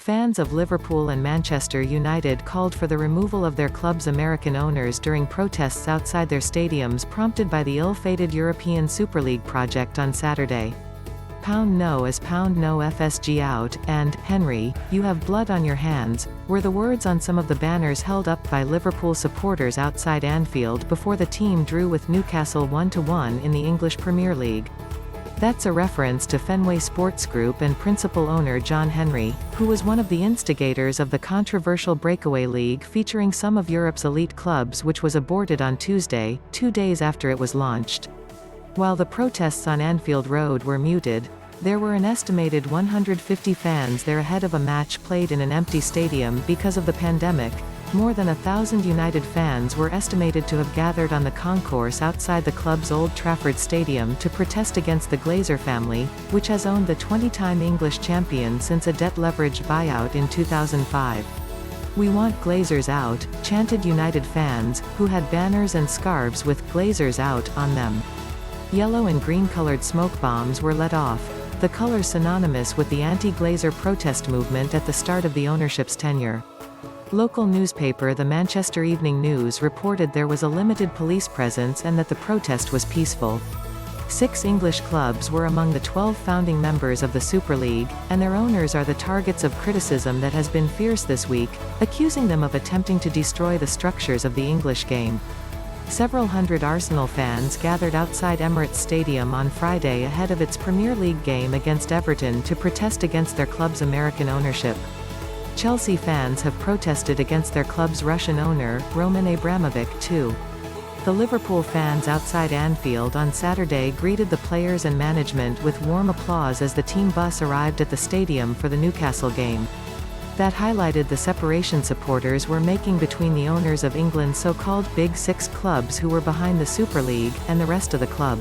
Fans of Liverpool and Manchester United called for the removal of their club's American owners during protests outside their stadiums prompted by the ill-fated European Super League project on Saturday. "Pound no as pound no FSG out," and "Henry, you have blood on your hands," were the words on some of the banners held up by Liverpool supporters outside Anfield before the team drew with Newcastle 1-1 in the English Premier League. That's a reference to Fenway Sports Group and principal owner John Henry, who was one of the instigators of the controversial breakaway league featuring some of Europe's elite clubs, which was aborted on Tuesday, 2 days after it was launched. While the protests on Anfield Road were muted, there were an estimated 150 fans there ahead of a match played in an empty stadium because of the pandemic. More than 1,000 United fans were estimated to have gathered on the concourse outside the club's Old Trafford stadium to protest against the Glazer family, which has owned the 20-time English champion since a debt-leveraged buyout in 2005. "We want Glazers out," chanted United fans, who had banners and scarves with "Glazers Out" on them. Yellow and green-colored smoke bombs were let off, the color synonymous with the anti-Glazer protest movement at the start of the ownership's tenure. Local newspaper The Manchester Evening News reported there was a limited police presence and that the protest was peaceful. 6 English clubs were among the 12 founding members of the Super League, and their owners are the targets of criticism that has been fierce this week, accusing them of attempting to destroy the structures of the English game. Several hundred Arsenal fans gathered outside Emirates Stadium on Friday ahead of its Premier League game against Everton to protest against their club's American ownership. Chelsea fans have protested against their club's Russian owner, Roman Abramovich, too. The Liverpool fans outside Anfield on Saturday greeted the players and management with warm applause as the team bus arrived at the stadium for the Newcastle game. That highlighted the separation supporters were making between the owners of England's so-called Big Six clubs who were behind the Super League, and the rest of the club.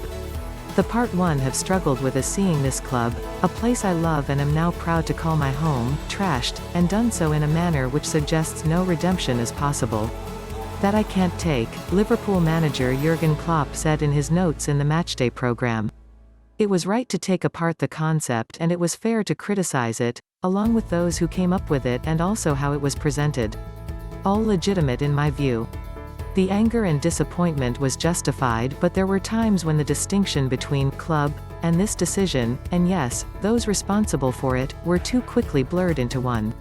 The part one have struggled with is seeing this club, a place I love and am now proud to call my home, trashed, and done so in a manner which suggests no redemption is possible. That I can't take, Liverpool manager Jurgen Klopp said in his notes in the matchday program. It was right to take apart the concept and it was fair to criticize it, along with those who came up with it and also how it was presented. All legitimate in my view. The anger and disappointment was justified, but there were times when the distinction between club and this decision, and yes, those responsible for it, were too quickly blurred into one.